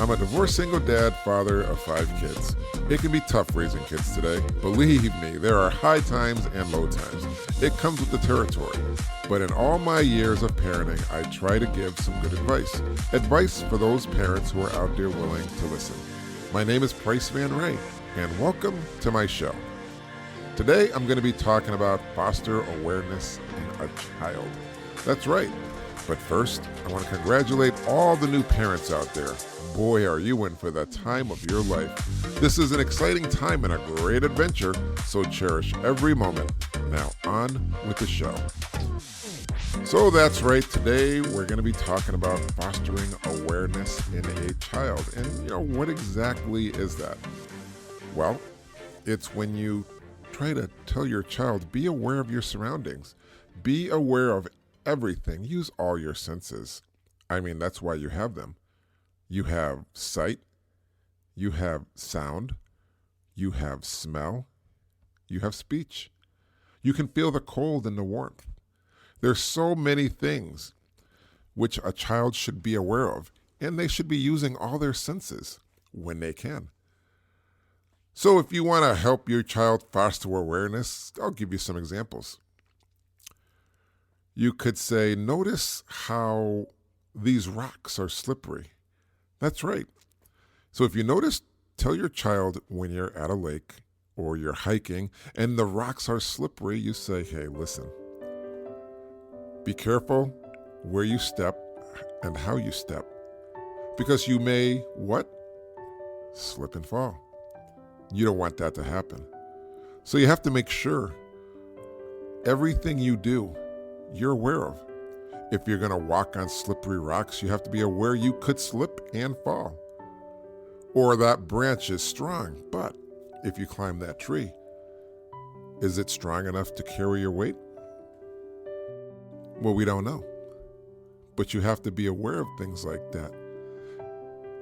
I'm a divorced single dad, father of 5 kids. It can be tough raising kids today. Believe me, there are high times and low times. It comes with the territory. But in all my years of parenting, I try to give some good advice. Advice for those parents who are out there willing to listen. My name is Price Van Ray, and welcome to my show. Today, I'm going to be talking about foster awareness in a child. That's right. But first, I want to congratulate all the new parents out there. Boy, are you in for the time of your life. This is an exciting time and a great adventure, so cherish every moment. Now on with the show. So that's right, today we're going to be talking about fostering awareness in a child. And what exactly is that? Well, it's when you try to tell your child, be aware of your surroundings. Be aware of everything. Use all your senses. That's why you have them. You have sight, you have sound, you have smell, you have speech. You can feel the cold and the warmth. There's so many things which a child should be aware of, and they should be using all their senses when they can. So if you want to help your child foster awareness, I'll give you some examples. You could say, notice how these rocks are slippery. That's right. So if you notice, tell your child when you're at a lake or you're hiking and the rocks are slippery, you say, hey, listen, be careful where you step and how you step, because you may, slip and fall. You don't want that to happen. So you have to make sure everything you do, you're aware of. If you're going to walk on slippery rocks, you have to be aware you could slip and fall. Or that branch is strong, but if you climb that tree, is it strong enough to carry your weight? Well, we don't know. But you have to be aware of things like that.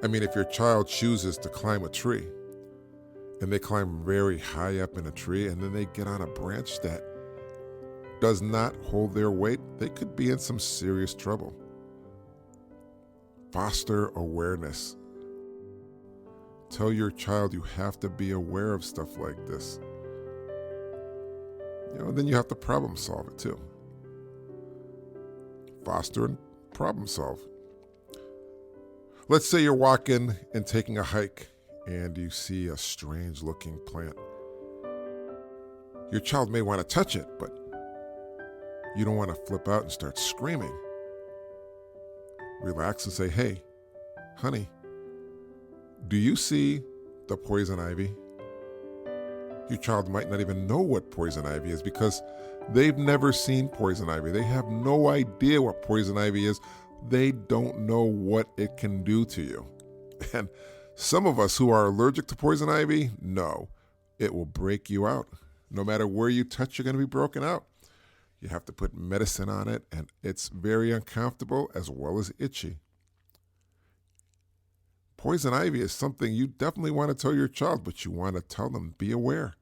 If your child chooses to climb a tree, and they climb very high up in a tree, and then they get on a branch that does not hold their weight, they could be in some serious trouble. Foster awareness. Tell your child you have to be aware of stuff like this. Then you have to problem solve it too. Foster and problem solve. Let's say you're walking and taking a hike and you see a strange looking plant. Your child may want to touch it, but you don't want to flip out and start screaming. Relax and say, hey, honey, do you see the poison ivy? Your child might not even know what poison ivy is because they've never seen poison ivy. They have no idea what poison ivy is. They don't know what it can do to you. And some of us who are allergic to poison ivy know it will break you out. No matter where you touch, you're going to be broken out. You have to put medicine on it, and it's very uncomfortable as well as itchy. Poison ivy is something you definitely want to tell your child, but you want to tell them, be aware.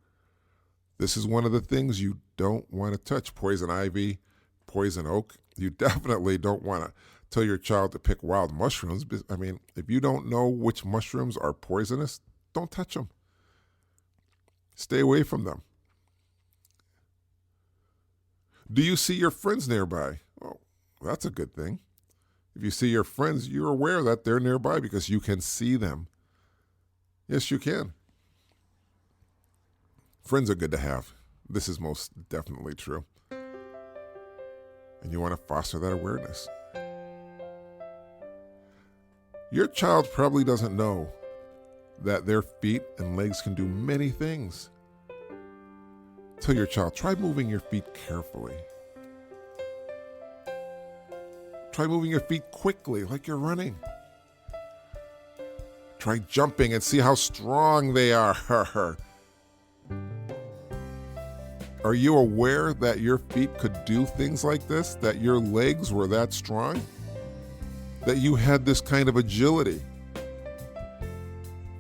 This is one of the things you don't want to touch. Poison ivy, poison oak. You definitely don't want to tell your child to pick wild mushrooms. If you don't know which mushrooms are poisonous, don't touch them. Stay away from them. Do you see your friends nearby? Well, that's a good thing. If you see your friends, you're aware that they're nearby because you can see them. Yes, you can. Friends are good to have. This is most definitely true. And you want to foster that awareness. Your child probably doesn't know that their feet and legs can do many things. Tell your child, try moving your feet carefully. Try moving your feet quickly, like you're running. Try jumping and see how strong they are. Are you aware that your feet could do things like this? That your legs were that strong? That you had this kind of agility?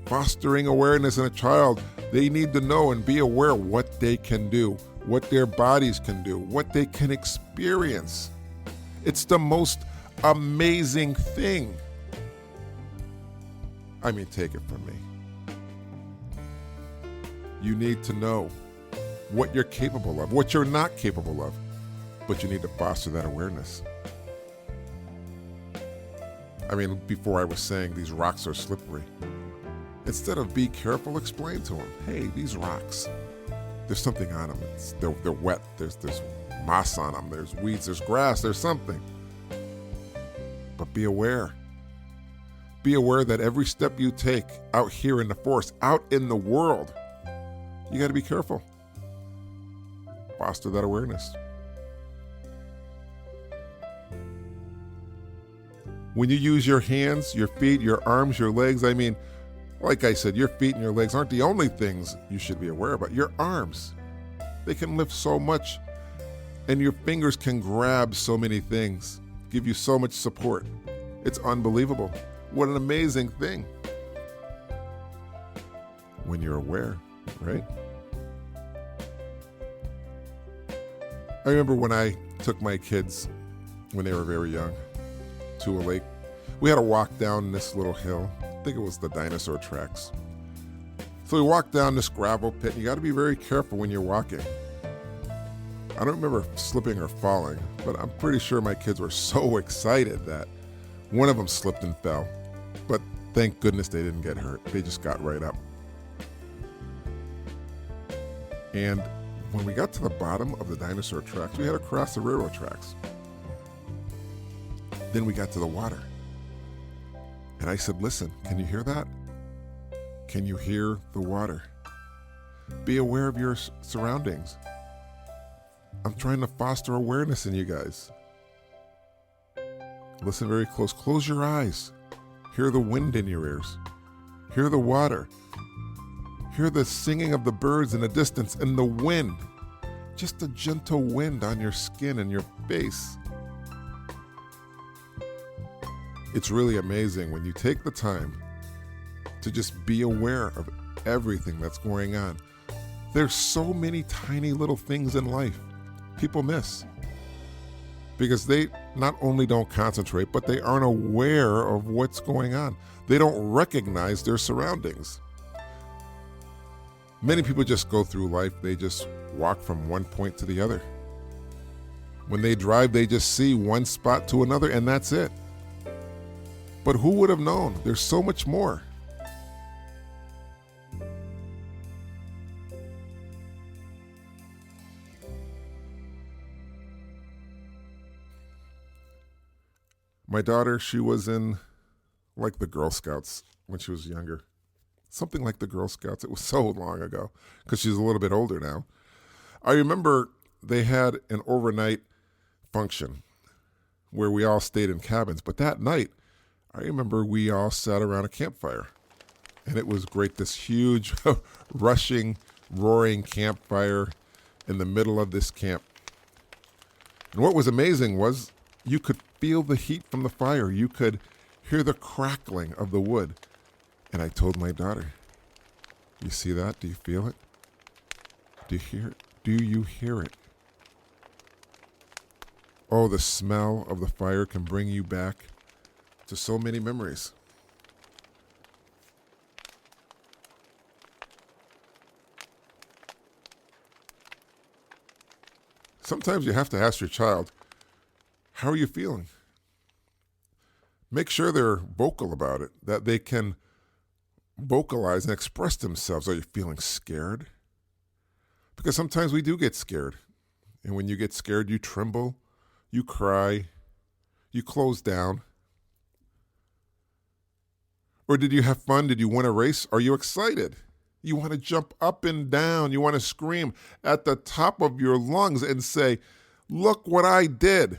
Fostering awareness in a child, they need to know and be aware what they can do, what their bodies can do, what they can experience. It's the most amazing thing. I mean, take it from me. You need to know what you're capable of, what you're not capable of, but you need to foster that awareness. I mean, before I was saying these rocks are slippery. Instead of be careful, explain to them, hey, these rocks, there's something on them. They're wet. There's moss on them. There's weeds. There's grass. There's something. But be aware. Be aware that every step you take out here in the forest, out in the world, you got to be careful. Foster that awareness. When you use your hands, your feet, your arms, your legs, I mean, like I said, your feet and your legs aren't the only things you should be aware about. Your arms, they can lift so much, and your fingers can grab so many things, give you so much support. It's unbelievable. What an amazing thing. When you're aware, right? I remember when I took my kids, when they were very young, to a lake. We had to walk down this little hill. I think it was the dinosaur tracks. So we walked down this gravel pit, and you got to be very careful when you're walking. I don't remember slipping or falling, but I'm pretty sure my kids were so excited that one of them slipped and fell. But thank goodness they didn't get hurt. They just got right up. And when we got to the bottom of the dinosaur tracks, we had to cross the railroad tracks. Then we got to the water. And I said, listen, can you hear that? Can you hear the water? Be aware of your surroundings. I'm trying to foster awareness in you guys. Listen very close. Close your eyes. Hear the wind in your ears. Hear the water. Hear the singing of the birds in the distance and the wind. Just a gentle wind on your skin and your face. It's really amazing when you take the time to just be aware of everything that's going on. There's so many tiny little things in life people miss because they not only don't concentrate, but they aren't aware of what's going on. They don't recognize their surroundings. Many people just go through life, they just walk from one point to the other. When they drive, they just see one spot to another, and that's it. But who would have known? There's so much more. My daughter, she was in like the Girl Scouts when she was younger. Something like the Girl Scouts. It was so long ago because she's a little bit older now. I remember they had an overnight function where we all stayed in cabins. But that night, I remember we all sat around a campfire. And it was great, this huge, rushing, roaring campfire in the middle of this camp. And what was amazing was you could feel the heat from the fire. You could hear the crackling of the wood. And I told my daughter, you see that? Do you feel it? Do you hear it? Do you hear it? Oh, the smell of the fire can bring you back to so many memories. Sometimes you have to ask your child, how are you feeling? Make sure they're vocal about it, that they can vocalize and express themselves. Are you feeling scared? Because sometimes we do get scared. And when you get scared, you tremble, you cry, you close down. Or did you have fun? Did you win a race? Are you excited? You want to jump up and down. You want to scream at the top of your lungs and say, look what I did.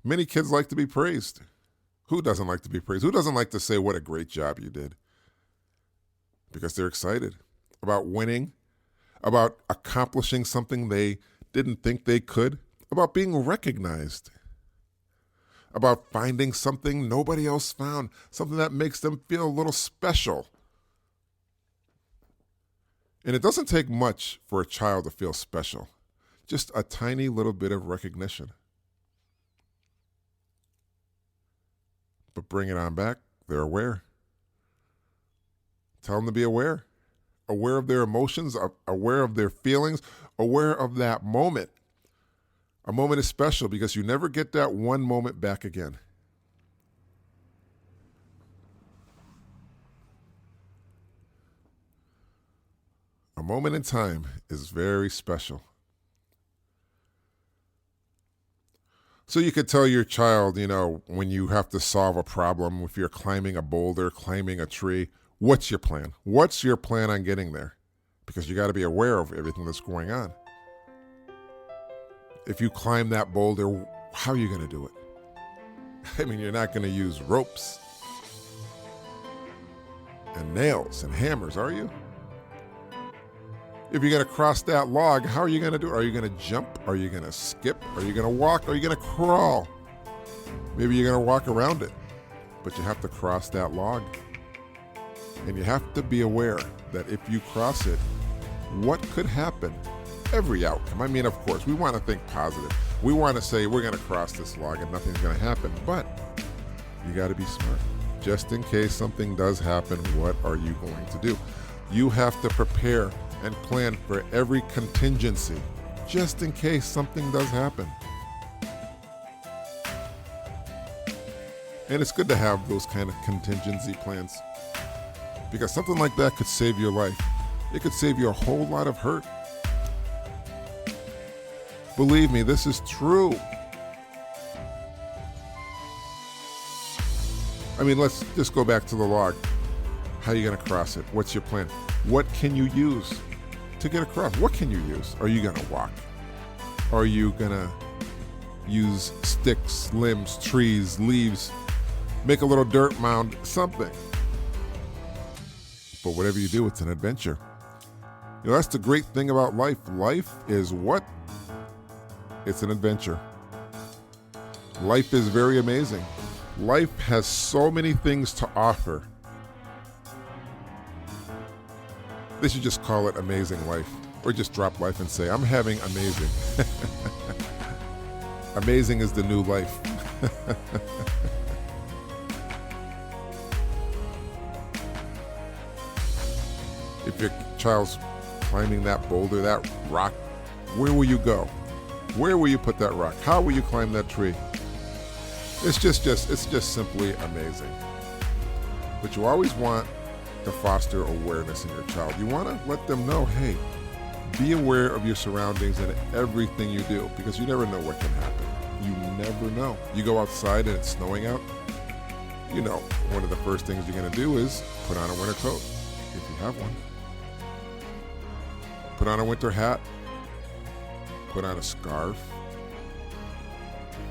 Many kids like to be praised. Who doesn't like to be praised? Who doesn't like to say what a great job you did? Because they're excited about winning, about accomplishing something they didn't think they could, about being recognized, about finding something nobody else found, something that makes them feel a little special. And it doesn't take much for a child to feel special, just a tiny little bit of recognition. But bring it on back. They're aware. Tell them to be aware. Aware of their emotions, aware of their feelings, aware of that moment. A moment is special because you never get that one moment back again. A moment in time is very special. So you could tell your child, when you have to solve a problem, if you're climbing a boulder, climbing a tree, what's your plan? What's your plan on getting there? Because you got to be aware of everything that's going on. If you climb that boulder, how are you going to do it? I mean, you're not going to use ropes and nails and hammers, are you? If you're going to cross that log, how are you going to do it? Are you going to jump? Are you going to skip? Are you going to walk? Are you going to crawl? Maybe you're going to walk around it, but you have to cross that log. And you have to be aware that if you cross it, what could happen? Every outcome. I mean, of course, we want to think positive. We want to say we're going to cross this log and nothing's going to happen, but you got to be smart. Just in case something does happen, what are you going to do? You have to prepare and plan for every contingency, just in case something does happen. And it's good to have those kind of contingency plans, because something like that could save your life. It could save you a whole lot of hurt. Believe me, this is true. I mean, let's just go back to the log. How are you going to cross it? What's your plan? What can you use to get across? What can you use? Are you going to walk? Are you going to use sticks, limbs, trees, leaves, make a little dirt mound, something? But whatever you do, it's an adventure. That's the great thing about life. Life is what? It's an adventure. Life is very amazing. Life has so many things to offer. They should just call it Amazing Life, or just drop life and say, I'm having amazing. Amazing is the new life. If your child's climbing that boulder, that rock, where will you go? Where will you put that rock? How will you climb that tree? It's just simply amazing. But you always want to foster awareness in your child. You want to let them know, hey, be aware of your surroundings and everything you do, because you never know what can happen. You never know. You go outside and it's snowing out. One of the first things you're going to do is put on a winter coat, if you have one. Put on a winter hat. Put on a scarf.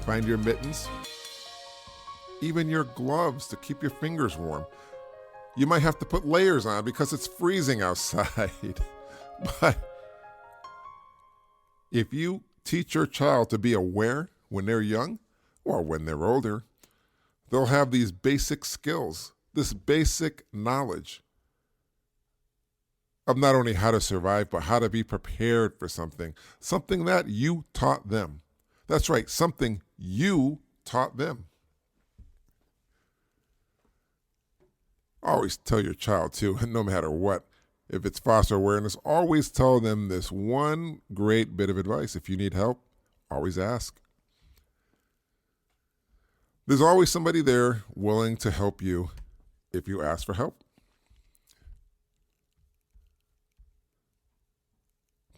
Find your mittens. Even your gloves to keep your fingers warm. You might have to put layers on because it's freezing outside. But if you teach your child to be aware when they're young, or when they're older, they'll have these basic skills, this basic knowledge of not only how to survive, but how to be prepared for something that you taught them. That's right, something you taught them. Always tell your child, too, no matter what, if it's foster awareness, always tell them this one great bit of advice. If you need help, always ask. There's always somebody there willing to help you if you ask for help.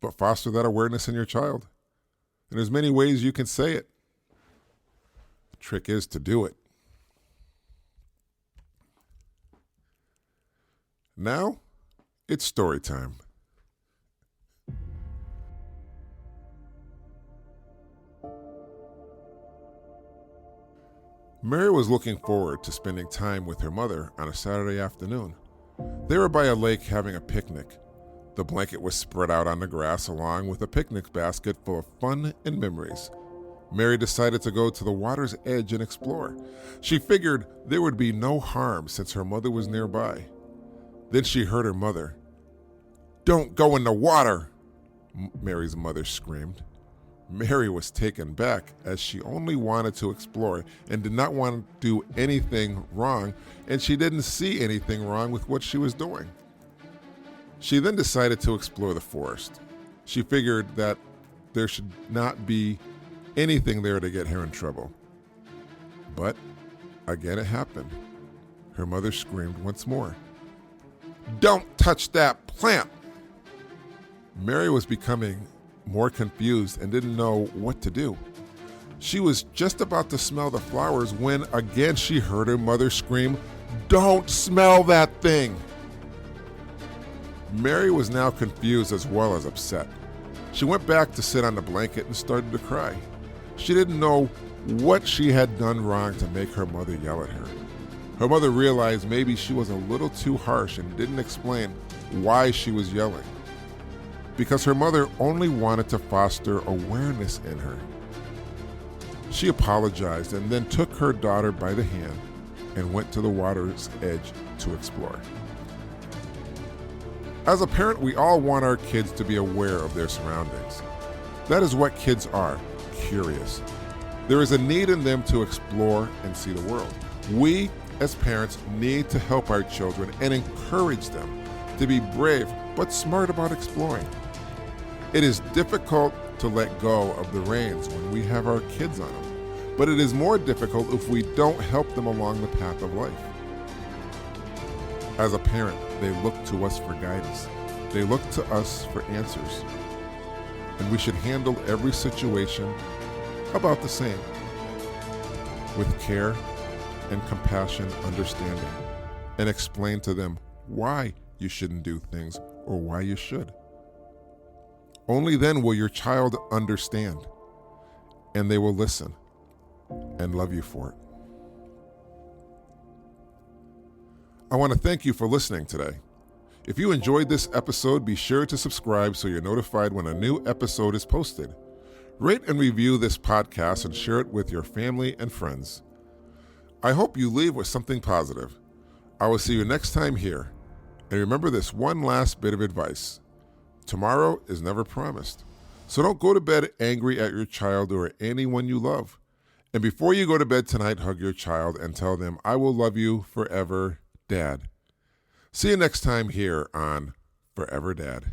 But foster that awareness in your child. And there's many ways you can say it. The trick is to do it. Now, it's story time. Mary was looking forward to spending time with her mother on a Saturday afternoon. They were by a lake having a picnic. The blanket was spread out on the grass along with a picnic basket full of fun and memories. Mary decided to go to the water's edge and explore. She figured there would be no harm since her mother was nearby. Then she heard her mother. "Don't go in the water," Mary's mother screamed. Mary was taken back as she only wanted to explore and did not want to do anything wrong, and she didn't see anything wrong with what she was doing. She then decided to explore the forest. She figured that there should not be anything there to get her in trouble. But again it happened. Her mother screamed once more, "Don't touch that plant!" Mary was becoming more confused and didn't know what to do. She was just about to smell the flowers when again she heard her mother scream, "Don't smell that thing!" Mary was now confused as well as upset. She went back to sit on the blanket and started to cry. She didn't know what she had done wrong to make her mother yell at her. Her mother realized maybe she was a little too harsh and didn't explain why she was yelling, because her mother only wanted to foster awareness in her. She apologized and then took her daughter by the hand and went to the water's edge to explore. As a parent, we all want our kids to be aware of their surroundings. That is what kids are, curious. There is a need in them to explore and see the world. We, as parents, need to help our children and encourage them to be brave but smart about exploring. It is difficult to let go of the reins when we have our kids on them, but it is more difficult if we don't help them along the path of life. As a parent, they look to us for guidance. They look to us for answers. And we should handle every situation about the same, with care and compassion, understanding, and explain to them why you shouldn't do things or why you should. Only then will your child understand, and they will listen and love you for it. I want to thank you for listening today. If you enjoyed this episode, be sure to subscribe so you're notified when a new episode is posted. Rate and review this podcast and share it with your family and friends. I hope you leave with something positive. I will see you next time here. And remember this one last bit of advice. Tomorrow is never promised. So don't go to bed angry at your child or anyone you love. And before you go to bed tonight, hug your child and tell them, "I will love you forever, Dad." See you next time here on Forever Dad.